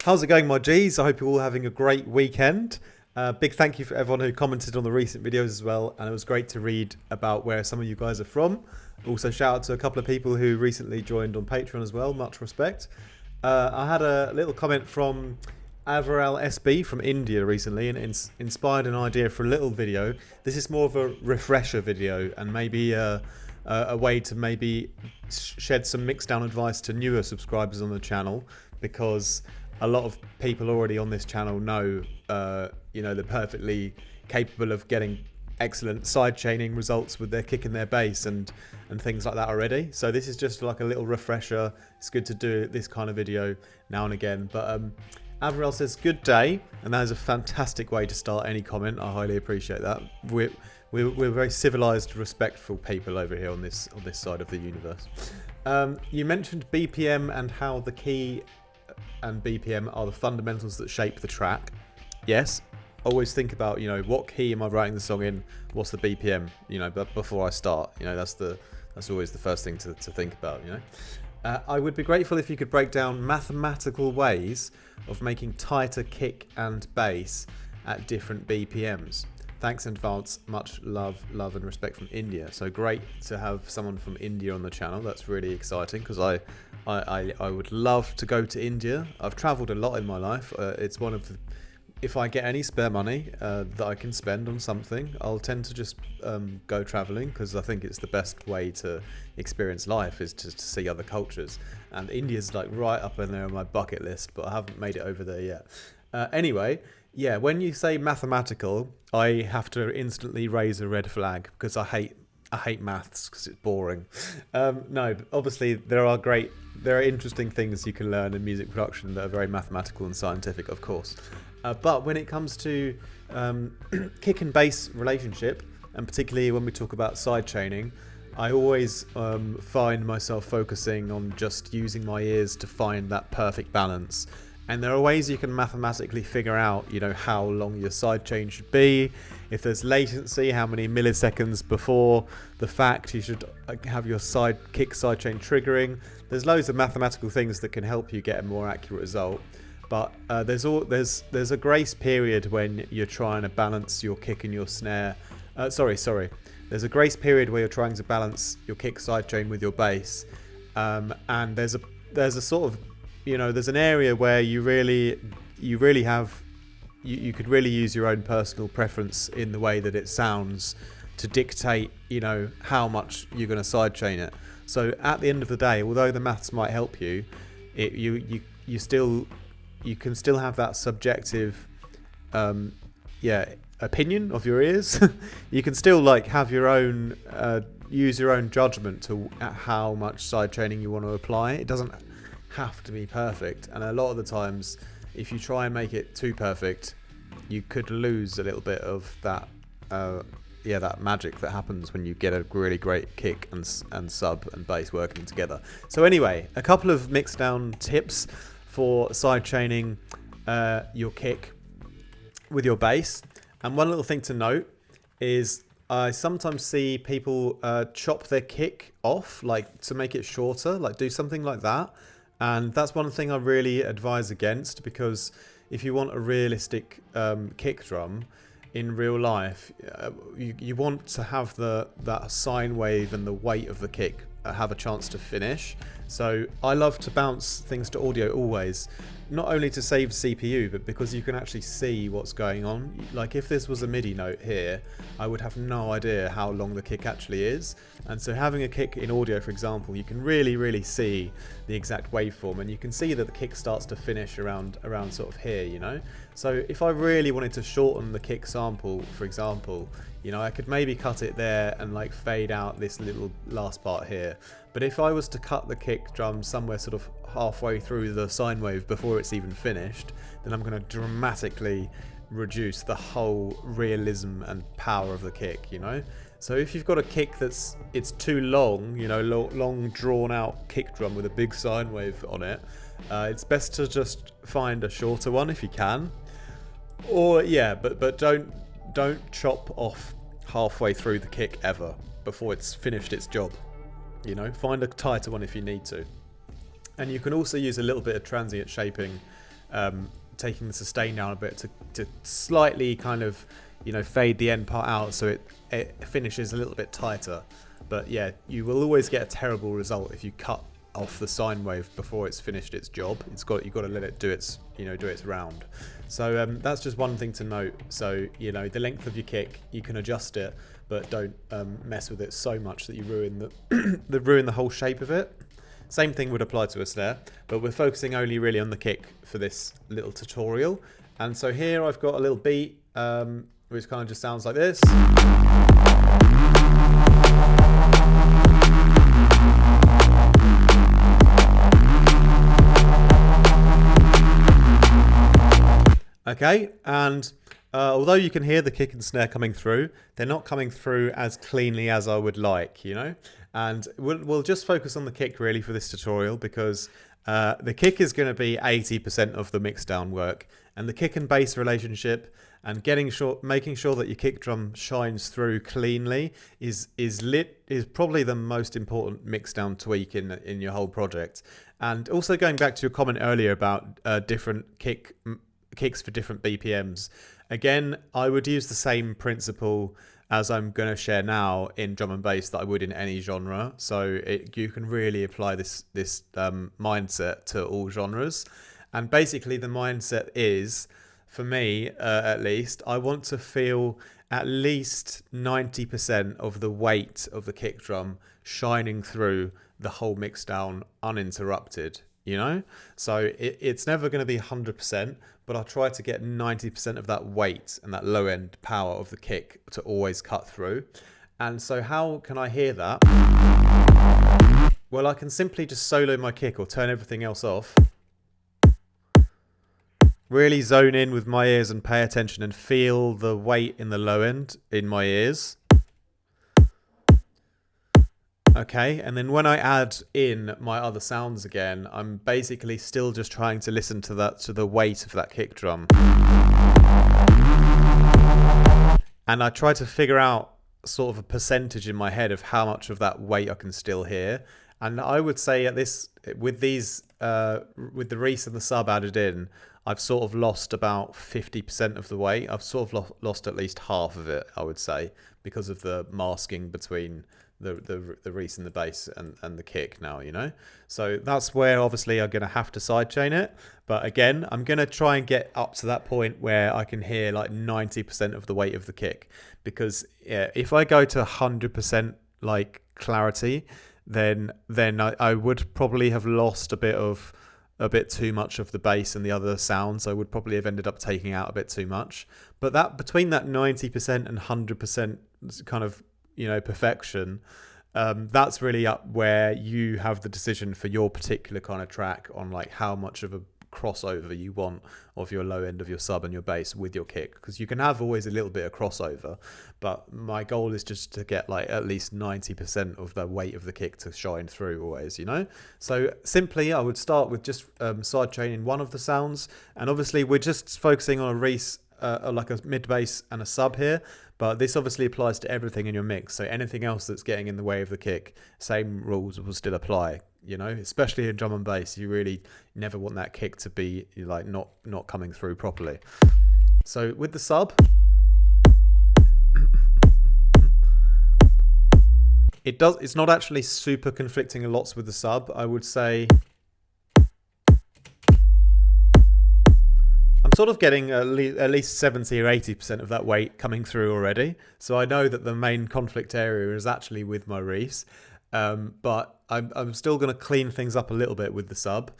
How's it going, my G's? I hope you're all having a great weekend. Big thank you for everyone who commented on the recent videos as well, and it was great to read about where some of you guys are from. Also, shout out to a couple of people who recently joined on Patreon as well. Much respect. I had a little comment from Avril SB from India recently, and inspired an idea for a little video. This is more of a refresher video, and maybe a way to maybe shed some mixdown advice to newer subscribers on the channel, because a lot of people already on this channel know, they're perfectly capable of getting excellent sidechaining results with their kick and their bass and things like that already. So this is just like a little refresher. It's good to do this kind of video now and again. But Avril says, good day, and that is a fantastic way to start any comment. I highly appreciate that. We're very civilized, respectful people over here on this side of the universe. You mentioned BPM and how the key and BPM are the fundamentals that shape the track. Yes, always think about, what key am I writing the song in? What's the BPM? But before I start, that's always the first thing to think about. I would be grateful if you could break down mathematical ways of making tighter kick and bass at different BPMs. Thanks in advance. Much love and respect from India. So great to have someone from India on the channel. That's really exciting, because I would love to go to India. I've travelled a lot in my life. It's one of the, if I get any spare money that I can spend on something, I'll tend to just go travelling, because I think it's the best way to experience life, is to see other cultures. And India's like right up in there on my bucket list, but I haven't made it over there yet. Anyway, yeah, when you say mathematical, I have to instantly raise a red flag, because I hate maths because it's boring. No, obviously there are interesting things you can learn in music production that are very mathematical and scientific, of course. But when it comes to kick and bass relationship, and particularly when we talk about sidechaining, I always find myself focusing on just using my ears to find that perfect balance. And there are ways you can mathematically figure out, how long your sidechain should be. If there's latency, how many milliseconds before the fact you should have your kick sidechain triggering. There's loads of mathematical things that can help you get a more accurate result. But there's a grace period when you're trying to balance your kick and your snare. There's a grace period where you're trying to balance your kick sidechain with your bass, and there's a sort of, there's an area where you could really use your own personal preference in the way that it sounds to dictate, how much you're going to sidechain it. So at the end of the day, although the maths might help you, you can still have that subjective, opinion of your ears. You can still have your own, use your own judgment to how much sidechaining you want to apply. It doesn't have to be perfect, and a lot of the times, if you try and make it too perfect, you could lose a little bit of that, that magic that happens when you get a really great kick and sub and bass working together. So anyway, a couple of mixdown tips for sidechaining your kick with your bass. And one little thing to note is I sometimes see people chop their kick off, to make it shorter, do something like that. And that's one thing I really advise against, because if you want a realistic kick drum in real life, you want to have that sine wave and the weight of the kick have a chance to finish. So I love to bounce things to audio always, not only to save CPU, but because you can actually see what's going on. If this was a MIDI note here, I would have no idea how long the kick actually is. And so having a kick in audio, for example, you can really see the exact waveform, and you can see that the kick starts to finish around sort of here, So if I really wanted to shorten the kick sample, for example, I could maybe cut it there and fade out this little last part here. But if I was to cut the kick drum somewhere sort of halfway through the sine wave before it's even finished, then I'm going to dramatically reduce the whole realism and power of the kick, So if you've got a kick it's too long, long drawn out kick drum with a big sine wave on it, it's best to just find a shorter one if you can. Or but don't chop off halfway through the kick ever before it's finished its job. Find a tighter one if you need to. And you can also use a little bit of transient shaping taking the sustain down a bit to slightly kind of, you know, fade the end part out so it finishes a little bit tighter. But yeah, you will always get a terrible result if you cut off the sine wave before it's finished its job. You've got to let it do its, you know, do its round. So that's just one thing to note. So, you know, the length of your kick, you can adjust it, but don't mess with it so much that you ruin the whole shape of it. Same thing would apply to a snare, but we're focusing only really on the kick for this little tutorial. And so here I've got a little beat, which kind of just sounds like this. Okay, and although you can hear the kick and snare coming through, they're not coming through as cleanly as I would like, you know? And we'll just focus on the kick really for this tutorial, because the kick is going to be 80% of the mixdown work, and the kick and bass relationship and making sure that your kick drum shines through cleanly is probably the most important mixdown tweak in your whole project. And also going back to your comment earlier about different kicks for different BPMs. Again, I would use the same principle as I'm going to share now in drum and bass that I would in any genre. So you can really apply this mindset to all genres. And basically the mindset is, for me at least, I want to feel at least 90% of the weight of the kick drum shining through the whole mixdown uninterrupted, you know? So it's never going to be 100%, but I'll try to get 90% of that weight and that low end power of the kick to always cut through. And so how can I hear that? Well, I can simply just solo my kick or turn everything else off. Really zone in with my ears and pay attention and feel the weight in the low end in my ears. Okay, and then when I add in my other sounds again, I'm basically still just trying to listen to the weight of that kick drum. And I try to figure out sort of a percentage in my head of how much of that weight I can still hear. And I would say with the Reese and the sub added in, I've sort of lost about 50% of the weight. I've sort of lost at least half of it, I would say, because of the masking between the Reese and the bass and the kick now, you know? So that's where obviously I'm going to have to sidechain it. But again, I'm going to try and get up to that point where I can hear like 90% of the weight of the kick. Because if I go to 100% like clarity, then I would probably have lost a bit too much of the bass and the other sounds. I would probably have ended up taking out a bit too much. But that between that 90% and 100% kind of, you know, perfection, that's really up where you have the decision for your particular kind of track on like how much of a crossover you want of your low end of your sub and your bass with your kick, because you can have always a little bit of crossover, but my goal is just to get like at least 90% of the weight of the kick to shine through always, you know? So simply I would start with just side chaining one of the sounds, and obviously we're just focusing on a Reese, like a mid bass and a sub here, but this obviously applies to everything in your mix. So anything else that's getting in the way of the kick, same rules will still apply, you know, especially in drum and bass. You really never want that kick to be like not coming through properly. So with the sub, it's not actually super conflicting a lot with the sub. I would say I'm sort of getting at least 70 or 80% of that weight coming through already. So I know that the main conflict area is actually with my Reese. But I'm still going to clean things up a little bit with the sub.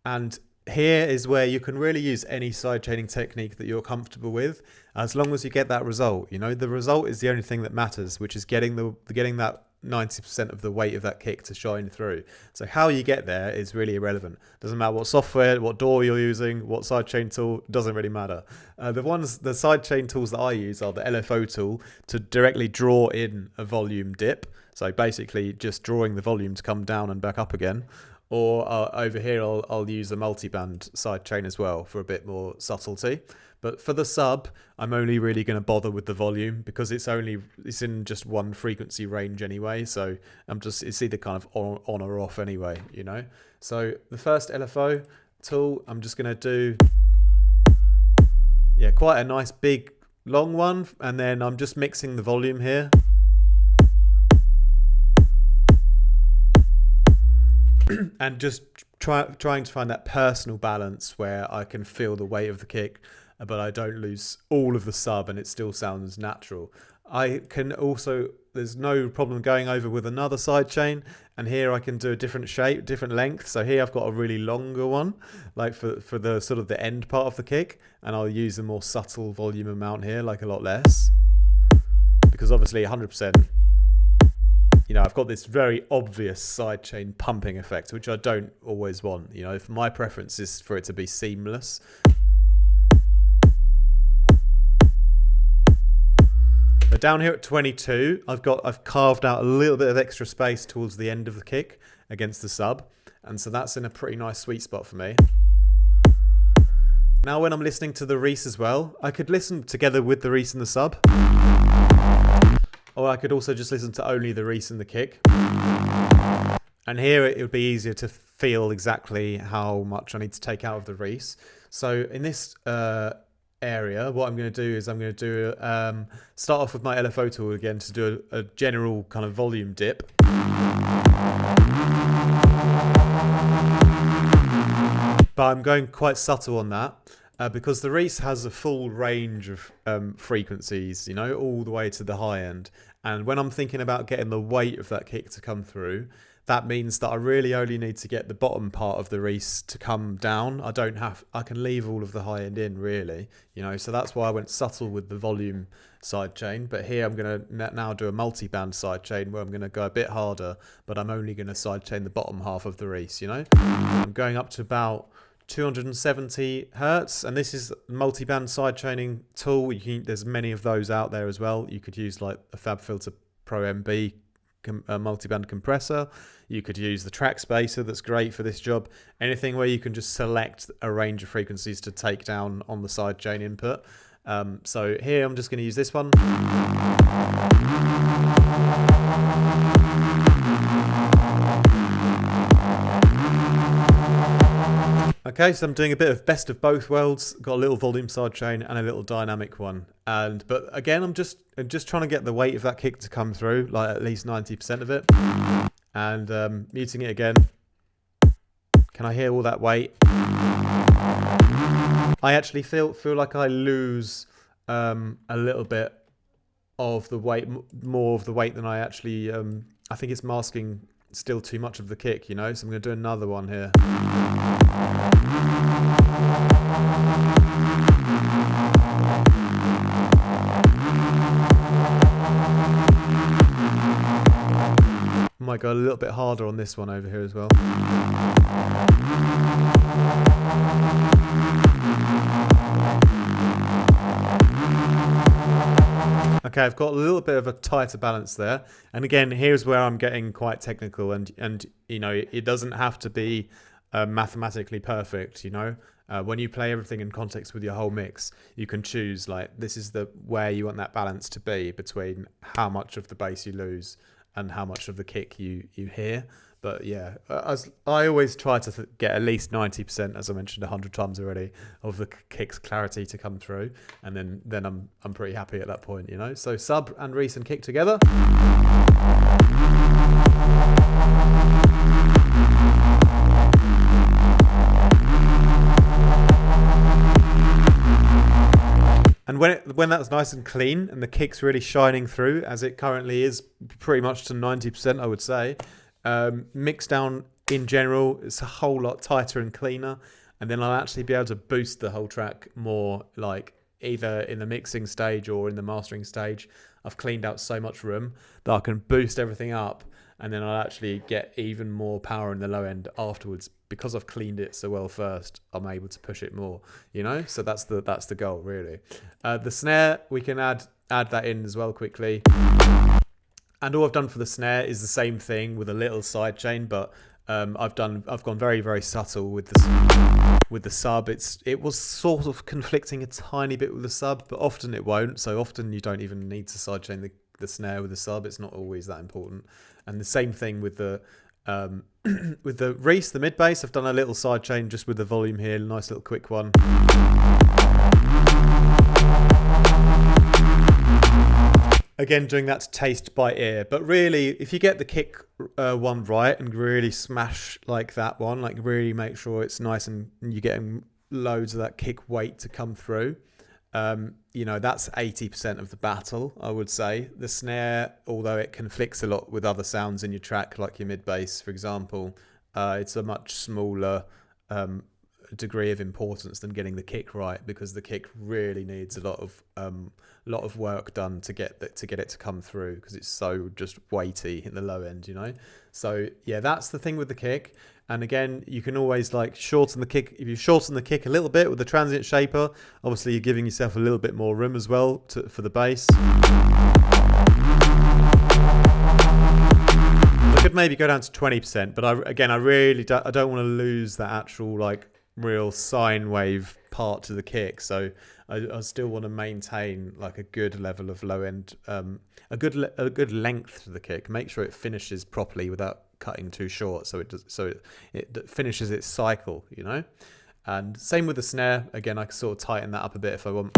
And here is where you can really use any sidechaining technique that you're comfortable with, as long as you get that result. You know, the result is the only thing that matters, which is getting that 90% of the weight of that kick to shine through. So how you get there is really irrelevant. Doesn't matter what software, what DAW you're using, what sidechain tool, doesn't really matter. The sidechain tools that I use are the LFO tool to directly draw in a volume dip. So basically just drawing the volume to come down and back up again. Or over here, I'll use a multi-band sidechain as well for a bit more subtlety. But for the sub, I'm only really going to bother with the volume because it's in just one frequency range anyway. So it's either kind of on or off anyway, you know. So the first LFO, tool, I'm just going to do, yeah, quite a nice big long one, and then I'm just mixing the volume here. And just trying to find that personal balance where I can feel the weight of the kick, but I don't lose all of the sub and it still sounds natural. I can also, there's no problem going over with another sidechain, and here I can do a different shape, different length. So here I've got a really longer one, like for the sort of the end part of the kick, and I'll use a more subtle volume amount here, like a lot less, because obviously 100%, you know, I've got this very obvious sidechain pumping effect, which I don't always want. You know, if my preference is for it to be seamless. But down here at 22, I've carved out a little bit of extra space towards the end of the kick against the sub, and so that's in a pretty nice sweet spot for me. Now when I'm listening to the Reese as well, I could listen together with the Reese and the sub, or I could also just listen to only the Reese and the kick. And here it would be easier to feel exactly how much I need to take out of the Reese. So in this area, what I'm going to do is I'm going to do start off with my LFO tool again to do a general kind of volume dip. But I'm going quite subtle on that because the Reese has a full range of frequencies, you know, all the way to the high end. And when I'm thinking about getting the weight of that kick to come through, that means that I really only need to get the bottom part of the Reese to come down. I can leave all of the high end in, really, you know, so that's why I went subtle with the volume sidechain. But here I'm going to now do a multi-band sidechain where I'm going to go a bit harder, but I'm only going to sidechain the bottom half of the Reese, you know. I'm going up to about 270 hertz, and this is multi-band sidechaining tool. There's many of those out there as well. You could use like a FabFilter Pro MB multi-band compressor. You could use the track spacer, that's great for this job. Anything where you can just select a range of frequencies to take down on the sidechain input. So here I'm just going to use this one. Okay, so I'm doing a bit of best of both worlds. Got a little volume sidechain and a little dynamic one. But again, I'm just trying to get the weight of that kick to come through, like at least 90% of it. And muting it again. Can I hear all that weight? I actually feel like I lose a little bit of the weight, more of the weight than I actually. I think it's masking still too much of the kick, you know. So I'm going to do another one here. Might go a little bit harder on this one over here as well. Okay, I've got a little bit of a tighter balance there. And again, here's where I'm getting quite technical, and you know, it doesn't have to be mathematically perfect, you know. When you play everything in context with your whole mix, you can choose, like, this is where you want that balance to be between how much of the bass you lose and how much of the kick you hear. But yeah, I always try to get at least 90%, as I mentioned 100 times already, of the kick's clarity to come through, and then I'm pretty happy at that point, you know. So sub and Reese and kick together. And when that's nice and clean and the kick's really shining through, as it currently is pretty much to 90%, I would say, mix down in general, it's a whole lot tighter and cleaner, and then I'll actually be able to boost the whole track more, like either in the mixing stage or in the mastering stage. I've cleaned out so much room that I can boost everything up, and then I'll actually get even more power in the low end afterwards. Because I've cleaned it so well first, I'm able to push it more, you know. So that's the goal, really. The snare, we can add that in as well quickly. And all I've done for the snare is the same thing with a little sidechain, but I've gone very, very subtle with the sub. It was sort of conflicting a tiny bit with the sub, but often it won't. So often you don't even need to sidechain the snare with the sub. It's not always that important. And the same thing with the with the Reese, the mid bass, I've done a little sidechain just with the volume here, nice little quick one. Again, doing that to taste by ear, but really, if you get the kick one right and really smash like that one, like really make sure it's nice and you're getting loads of that kick weight to come through, you know, that's 80% of the battle, I would say. The snare, although it conflicts a lot with other sounds in your track, like your mid bass, for example, it's a much smaller degree of importance than getting the kick right, because the kick really needs a lot of work done to get it to come through, because it's so just weighty in the low end, you know. So yeah, that's the thing with the kick. And again, you can always like shorten the kick. If you shorten the kick a little bit with the transient shaper, obviously you're giving yourself a little bit more room as well for the bass. I could maybe go down to 20%, but I really don't want to lose that actual like real sine wave part to the kick. So I still want to maintain like a good level of low end, a good length to the kick. Make sure it finishes properly without cutting too short, so it finishes its cycle, you know. And same with the snare. Again, I can sort of tighten that up a bit if I want.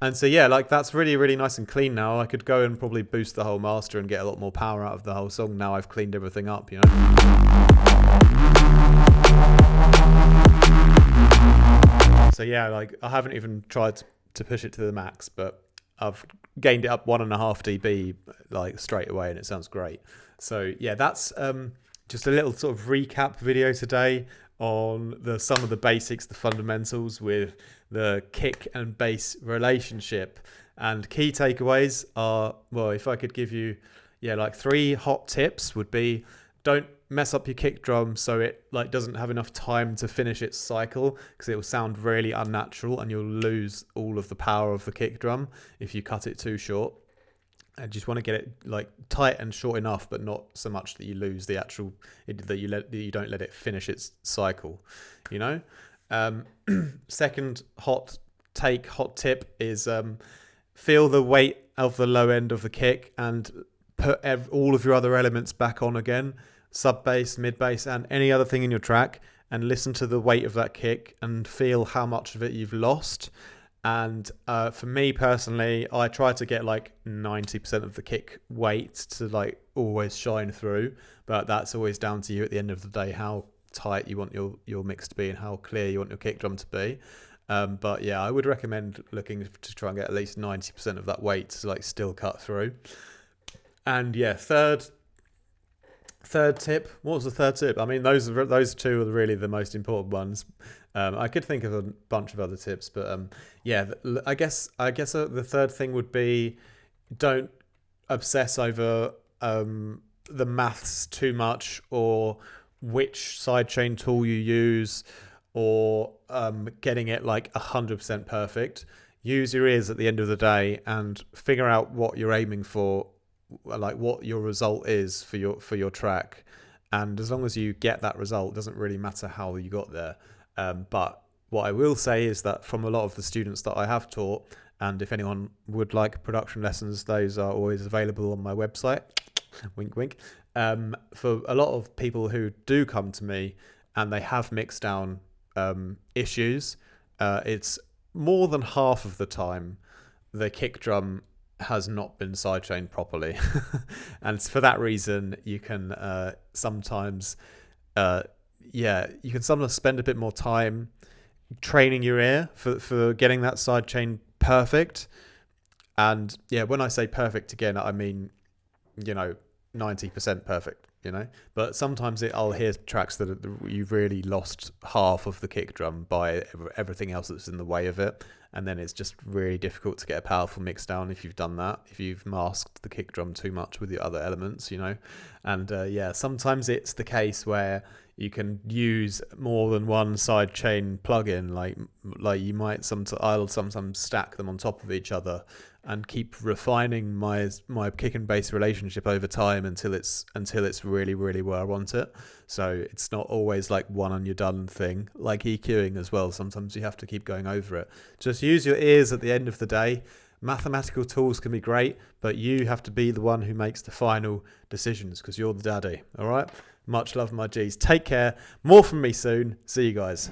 And so yeah, like that's really, really nice and clean now. I could go and probably boost the whole master and get a lot more power out of the whole song now I've cleaned everything up, you know. So yeah, like I haven't even tried to push it to the max, but I've gained it up 1.5 dB like straight away, and it sounds great. So yeah, that's just a little sort of recap video today on some of the basics, the fundamentals with the kick and bass relationship. And key takeaways are, well, if I could give you, yeah, like 3 hot tips would be: don't mess up your kick drum so it like doesn't have enough time to finish its cycle, because it will sound really unnatural and you'll lose all of the power of the kick drum if you cut it too short. I just want to get it like tight and short enough, but not so much that you lose the actual, that you don't let it finish its cycle, you know. Second hot tip is feel the weight of the low end of the kick and put all of your other elements back on again, sub bass, mid bass, and any other thing in your track, and listen to the weight of that kick and feel how much of it you've lost. And for me personally, I try to get like 90% of the kick weight to like always shine through, but that's always down to you at the end of the day, how tight you want your mix to be and how clear you want your kick drum to be. But yeah, I would recommend looking to try and get at least 90% of that weight to like still cut through. And yeah, third tip. What was the third tip? I mean, those two are really the most important ones. I could think of a bunch of other tips, but yeah, I guess the third thing would be, don't obsess over the maths too much, or which sidechain tool you use, or getting it like 100% perfect. Use your ears at the end of the day and figure out what you're aiming for, like what your result is for your track. And as long as you get that result, it doesn't really matter how you got there. But what I will say is that from a lot of the students that I have taught, and if anyone would like production lessons, those are always available on my website. Wink, wink. For a lot of people who do come to me and they have mix down issues, it's more than half of the time the kick drum has not been sidechained properly. And for that reason, you can sometimes spend a bit more time training your ear for getting that sidechain perfect. And yeah, when I say perfect, again, I mean, 90% perfect, but sometimes I'll hear tracks that you've really lost half of the kick drum by everything else that's in the way of it. And then it's just really difficult to get a powerful mix down if you've done that, if you've masked the kick drum too much with the other elements, And sometimes it's the case where you can use more than one sidechain plugin, like you might I'll sometimes stack them on top of each other and keep refining my kick and bass relationship over time until it's really, really where I want it. So it's not always like one and you're done thing, like EQing as well. Sometimes you have to keep going over it. Just use your ears at the end of the day. Mathematical tools can be great, but you have to be the one who makes the final decisions because you're the daddy. All right. Much love, my G's. Take care. More from me soon. See you guys.